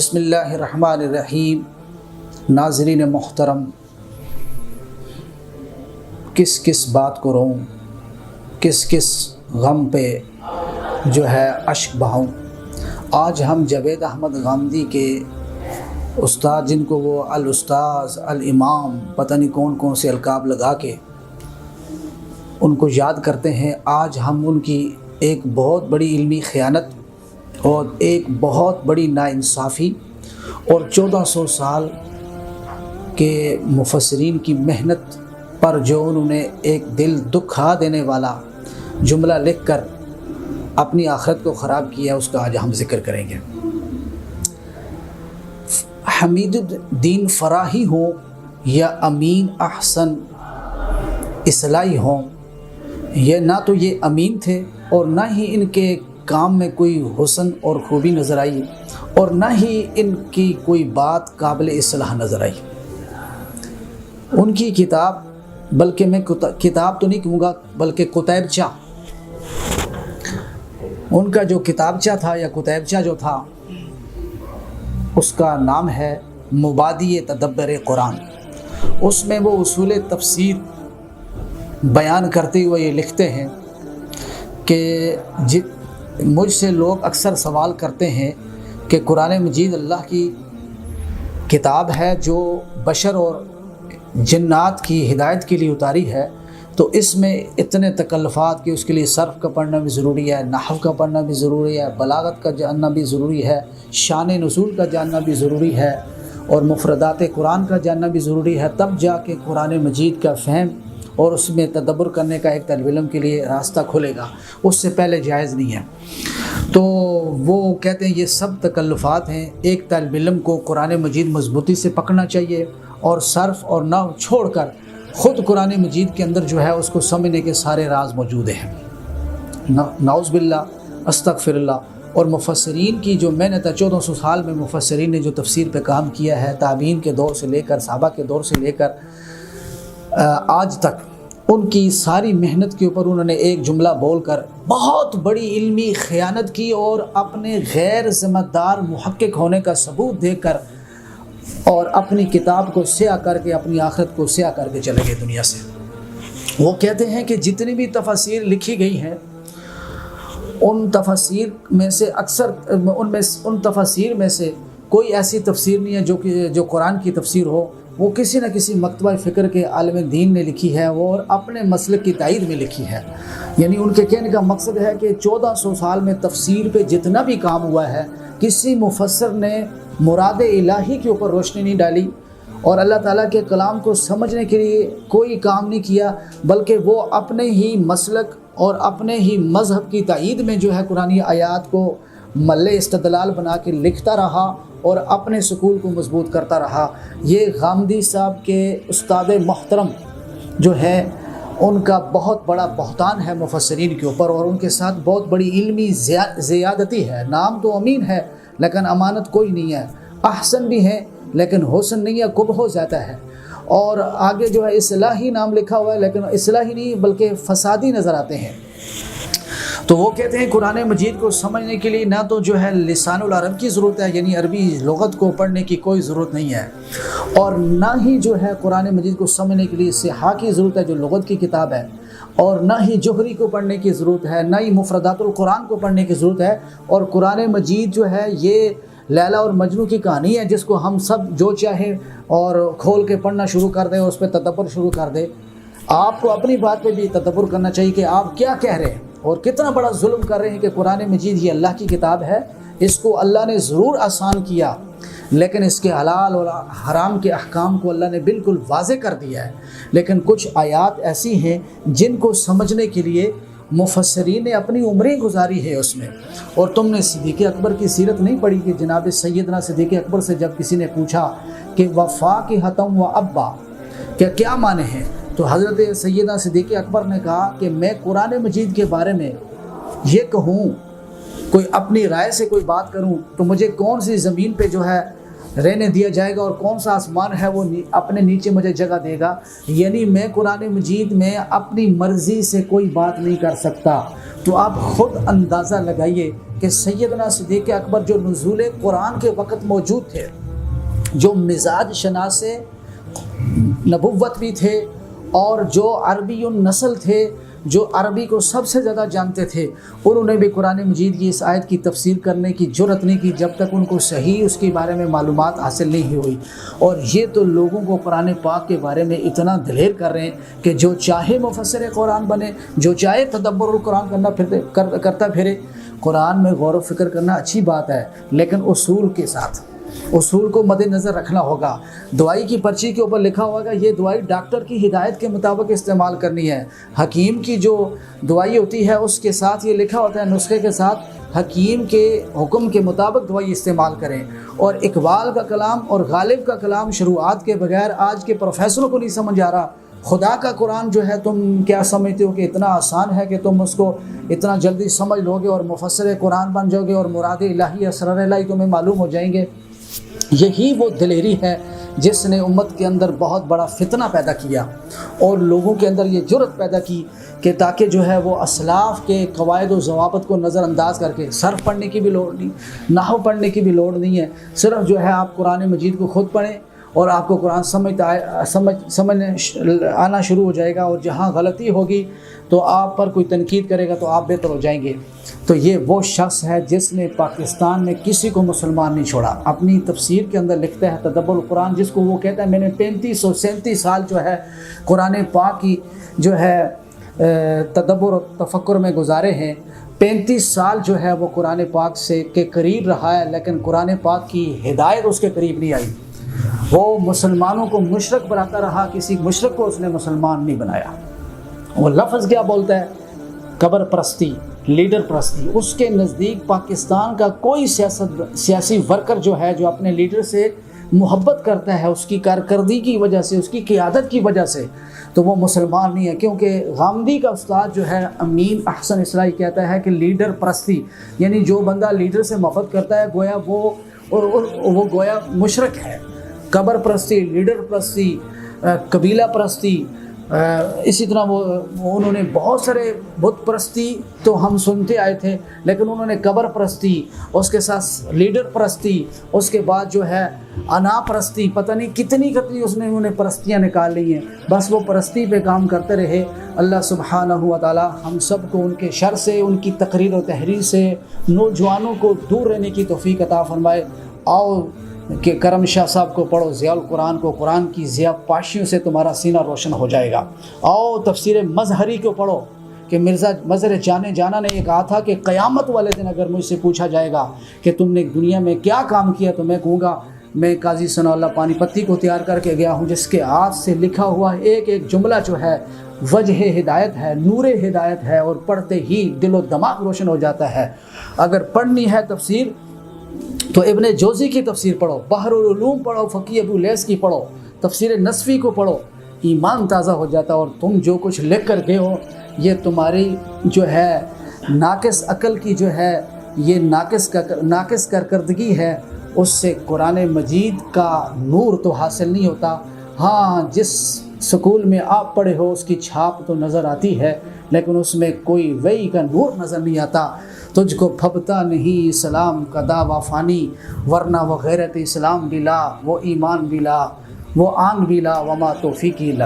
بسم اللہ الرحمن الرحیم۔ ناظرین محترم، کس کس بات کو روں، کس کس غم پہ جو ہے اشک بہاؤں۔ آج ہم جاوید احمد غامدی کے استاد، جن کو وہ الاستاذ، الامام، پتہ نہیں کون کون سے القاب لگا کے ان کو یاد کرتے ہیں۔ آج ہم ان کی ایک بہت بڑی علمی خیانت اور ایک بہت بڑی ناانصافی اور 1400 سال کے مفسرین کی محنت پر جو انہوں نے ایک دل دکھا دینے والا جملہ لکھ کر اپنی آخرت کو خراب کیا، اس کا آج ہم ذکر کریں گے۔ حمید الدین فراہی ہوں یا امین احسن اصلاحی ہوں، یہ نہ تو یہ امین تھے اور نہ ہی ان کے کام میں کوئی حسن اور خوبی نظر آئی اور نہ ہی ان کی کوئی بات قابل اصلاح نظر آئی۔ ان کی کتاب، بلکہ میں کتاب تو نہیں کہوں گا بلکہ کتیبچہ، ان کا جو کتابچہ تھا یا کتیبچہ جو تھا، اس کا نام ہے مبادی تدبر قرآن۔ اس میں وہ اصول تفسیر بیان کرتے ہوئے یہ لکھتے ہیں کہ مجھ سے لوگ اکثر سوال کرتے ہیں کہ قرآن مجید اللہ کی کتاب ہے جو بشر اور جنات کی ہدایت کے لیے اتاری ہے، تو اس میں اتنے تکلفات کہ اس کے لیے صرف کا پڑھنا بھی ضروری ہے، نحو کا پڑھنا بھی ضروری ہے، بلاغت کا جاننا بھی ضروری ہے، شان نزول کا جاننا بھی ضروری ہے اور مفردات قرآن کا جاننا بھی ضروری ہے، تب جا کے قرآن مجید کا فہم اور اس میں تدبر کرنے کا ایک طالب علم کے لیے راستہ کھلے گا، اس سے پہلے جائز نہیں ہے۔ تو وہ کہتے ہیں یہ سب تکلفات ہیں، ایک طالب علم کو قرآن مجید مضبوطی سے پکڑنا چاہیے اور صرف اور نحو چھوڑ کر خود قرآن مجید کے اندر جو ہے اس کو سمجھنے کے سارے راز موجود ہیں۔ نعوذ باللہ، استغفر اللہ۔ اور مفسرین کی جو محنت ہے، 1400 سال میں مفسرین نے جو تفسیر پہ کام کیا ہے، تابعین کے دور سے لے کر صحابہ کے دور سے لے کر آج تک، ان کی ساری محنت کے اوپر انہوں نے ایک جملہ بول کر بہت بڑی علمی خیانت کی اور اپنے غیر ذمہ دار محقق ہونے کا ثبوت دے کر اور اپنی کتاب کو سیاہ کر کے، اپنی آخرت کو سیاہ کر کے چلے گئے دنیا سے۔ وہ کہتے ہیں کہ جتنی بھی تفاسیر لکھی گئی ہیں، ان تفاسیر میں سے اکثر ان تفاسیر میں سے کوئی ایسی تفسیر نہیں ہے جو قرآن کی تفسیر ہو، وہ کسی نہ کسی مکتبہ فکر کے عالم دین نے لکھی ہے اور اپنے مسلک کی تائید میں لکھی ہے۔ یعنی ان کے کہنے کا مقصد ہے کہ 1400 سال میں تفسیر پہ جتنا بھی کام ہوا ہے، کسی مفسر نے مراد الہی کے اوپر روشنی نہیں ڈالی اور اللہ تعالیٰ کے کلام کو سمجھنے کے لیے کوئی کام نہیں کیا، بلکہ وہ اپنے ہی مسلک اور اپنے ہی مذہب کی تائید میں جو ہے قرآنی آیات کو ملِ استدلال بنا کے لکھتا رہا اور اپنے سکول کو مضبوط کرتا رہا۔ یہ غامدی صاحب کے استاد محترم جو ہے، ان کا بہت بڑا بہتان ہے مفسرین کے اوپر، اور ان کے ساتھ بہت بڑی علمی زیادتی ہے۔ نام تو امین ہے لیکن امانت کوئی نہیں ہے، احسن بھی ہے لیکن حسن نہیں ہے، قبح زیادہ ہے، اور آگے جو ہے اصلاحی نام لکھا ہوا ہے لیکن اصلاحی نہیں بلکہ فسادی نظر آتے ہیں۔ تو وہ کہتے ہیں قرآن مجید کو سمجھنے کے لیے نہ تو جو ہے لسان العرب کی ضرورت ہے، یعنی عربی لغت کو پڑھنے کی کوئی ضرورت نہیں ہے، اور نہ ہی جو ہے قرآن مجید کو سمجھنے کے لیے صحاح کی ضرورت ہے جو لغت کی کتاب ہے، اور نہ ہی جوہری کو پڑھنے کی ضرورت ہے، نہ ہی مفردات القرآن کو پڑھنے کی ضرورت ہے۔ اور قرآن مجید جو ہے یہ لیلا اور مجنوں کی کہانی ہے، جس کو ہم سب جو چاہے اور کھول کے پڑھنا شروع کر دیں اور اس پہ تدبر شروع کر دیں۔ آپ کو اپنی بات پہ بھی تدبر کرنا چاہیے کہ آپ کیا کہہ رہے ہیں اور کتنا بڑا ظلم کر رہے ہیں کہ قرآن مجید یہ اللہ کی کتاب ہے، اس کو اللہ نے ضرور آسان کیا لیکن اس کے حلال اور حرام کے احکام کو اللہ نے بالکل واضح کر دیا ہے، لیکن کچھ آیات ایسی ہیں جن کو سمجھنے کے لیے مفسرین نے اپنی عمریں گزاری ہے اس میں۔ اور تم نے صدیق اکبر کی سیرت نہیں پڑھی کہ جناب سیدنا صدیق اکبر سے جب کسی نے پوچھا کہ وفا کی حتم و ابا کیا معنی ہیں، تو حضرت سیدنا صدیق اکبر نے کہا کہ میں قرآن مجید کے بارے میں یہ کہوں، کوئی اپنی رائے سے کوئی بات کروں تو مجھے کون سی زمین پہ جو ہے رہنے دیا جائے گا اور کون سا آسمان ہے وہ اپنے نیچے مجھے جگہ دے گا۔ یعنی میں قرآن مجید میں اپنی مرضی سے کوئی بات نہیں کر سکتا، تو آپ خود اندازہ لگائیے کہ سیدنا صدیق اکبر جو نزول قرآن کے وقت موجود تھے، جو مزاج شناس نبوت بھی تھے اور جو عربی النسل تھے، جو عربی کو سب سے زیادہ جانتے تھے، انہوں نے بھی قرآن مجید کی اس آیت کی تفسیر کرنے کی جرأت نہیں کی جب تک ان کو صحیح اس کے بارے میں معلومات حاصل نہیں ہوئی۔ اور یہ تو لوگوں کو قرآن پاک کے بارے میں اتنا دلیر کر رہے ہیں کہ جو چاہے مفسر قرآن بنے، جو چاہے تدبر القرآن کرتا پھرے۔ قرآن میں غور و فکر کرنا اچھی بات ہے، لیکن اصول کے ساتھ، اصول کو مد نظر رکھنا ہوگا۔ دوائی کی پرچی کے اوپر لکھا ہوگا یہ دوائی ڈاکٹر کی ہدایت کے مطابق استعمال کرنی ہے۔ حکیم کی جو دوائی ہوتی ہے اس کے ساتھ یہ لکھا ہوتا ہے، نسخے کے ساتھ حکیم کے حکم کے مطابق دوائی استعمال کریں۔ اور اقبال کا کلام اور غالب کا کلام شروعات کے بغیر آج کے پروفیسروں کو نہیں سمجھ آ رہا۔ خدا کا قرآن جو ہے تم کیا سمجھتے ہو کہ اتنا آسان ہے کہ تم اس کو اتنا جلدی سمجھ لو گے اور مفسر قرآن بن جاؤ گے اور مراد الہی اسرار الہی تمہیں معلوم ہو جائیں گے؟ یہی وہ دلیری ہے جس نے امت کے اندر بہت بڑا فتنہ پیدا کیا اور لوگوں کے اندر یہ جرأت پیدا کی کہ تاکہ جو ہے وہ اسلاف کے قواعد و ضوابط کو نظر انداز کر کے، صرف پڑھنے کی بھی لوڑ نہیں، نحو پڑھنے کی بھی لوڑ نہیں ہے، صرف جو ہے آپ قرآن مجید کو خود پڑھیں اور آپ کو قرآن سمجھ آنا شروع ہو جائے گا، اور جہاں غلطی ہوگی تو آپ پر کوئی تنقید کرے گا تو آپ بہتر ہو جائیں گے۔ تو یہ وہ شخص ہے جس نے پاکستان میں کسی کو مسلمان نہیں چھوڑا۔ اپنی تفسیر کے اندر لکھتا ہے تدبر القرآن، جس کو وہ کہتا ہے میں نے 3537 سال جو ہے قرآن پاک کی جو ہے تدبر و تفکر میں گزارے ہیں۔ 35 سال جو ہے وہ قرآن پاک سے کے قریب رہا ہے، لیکن قرآن پاک کی ہدایت اس کے قریب نہیں آئی۔ وہ مسلمانوں کو مشرک بناتا رہا، کسی مشرک کو اس نے مسلمان نہیں بنایا۔ وہ لفظ کیا بولتا ہے؟ قبر پرستی، لیڈر پرستی۔ اس کے نزدیک پاکستان کا کوئی سیاسی ورکر جو ہے جو اپنے لیڈر سے محبت کرتا ہے اس کی کارکردگی کی وجہ سے، اس کی قیادت کی وجہ سے، تو وہ مسلمان نہیں ہے۔ کیونکہ غامدی کا استاد جو ہے امین احسن اصلاحی کہتا ہے کہ لیڈر پرستی یعنی جو بندہ لیڈر سے محبت کرتا ہے گویا وہ گویا مشرک ہے۔ قبر پرستی، لیڈر پرستی، قبیلہ پرستی، اسی طرح انہوں نے بہت سارے بت پرستی تو ہم سنتے آئے تھے، لیکن انہوں نے قبر پرستی، اس کے ساتھ لیڈر پرستی، اس کے بعد جو ہے انا پرستی، پتہ نہیں کتنی انہوں نے پرستیاں نکال لی ہیں۔ بس وہ پرستی پہ کام کرتے رہے۔ اللہ سبحانہ و تعالی ہم سب کو ان کے شر سے، ان کی تقریر و تحریر سے نوجوانوں کو دور رہنے کی توفیق عطا فرمائے۔ آؤ کہ کرم شاہ صاحب کو پڑھو ضیاء القرآن کو، قرآن کی ضیاء پاشیوں سے تمہارا سینہ روشن ہو جائے گا۔ آؤ تفسیر مظہری کو پڑھو کہ مرزا مظہر جانا نے یہ کہا تھا کہ قیامت والے دن اگر مجھ سے پوچھا جائے گا کہ تم نے دنیا میں کیا کام کیا تو میں کہوں گا میں قاضی ثناء اللہ پانی پتی کو تیار کر کے گیا ہوں، جس کے ہاتھ سے لکھا ہوا ایک ایک جملہ جو ہے وجہ ہدایت ہے، نور ہدایت ہے، اور پڑھتے ہی دل و دماغ روشن ہو جاتا ہے۔ اگر پڑھنی ہے تفسیر تو ابن جوزی کی تفسیر پڑھو، بحر العلوم پڑھو، فقی ابو لیث کی پڑھو، تفسیر نصفی کو پڑھو، ایمان تازہ ہو جاتا ہے۔ اور تم جو کچھ لکھ کر گئے ہو یہ تمہاری جو ہے ناقص عقل کی جو ہے یہ ناقص کارکردگی ہے، اس سے قرآن مجید کا نور تو حاصل نہیں ہوتا۔ ہاں جس سکول میں آپ پڑھے ہو اس کی چھاپ تو نظر آتی ہے، لیکن اس میں کوئی وحی کا نور نظر نہیں آتا۔ تجھ کو پھبتا نہیں اسلام کا دعویٰ فانی، ورنہ وہ غیرت اسلام بھی لا، وہ ایمان بھی لا، وہ آن بھی لا، وما توفیقی لگ۔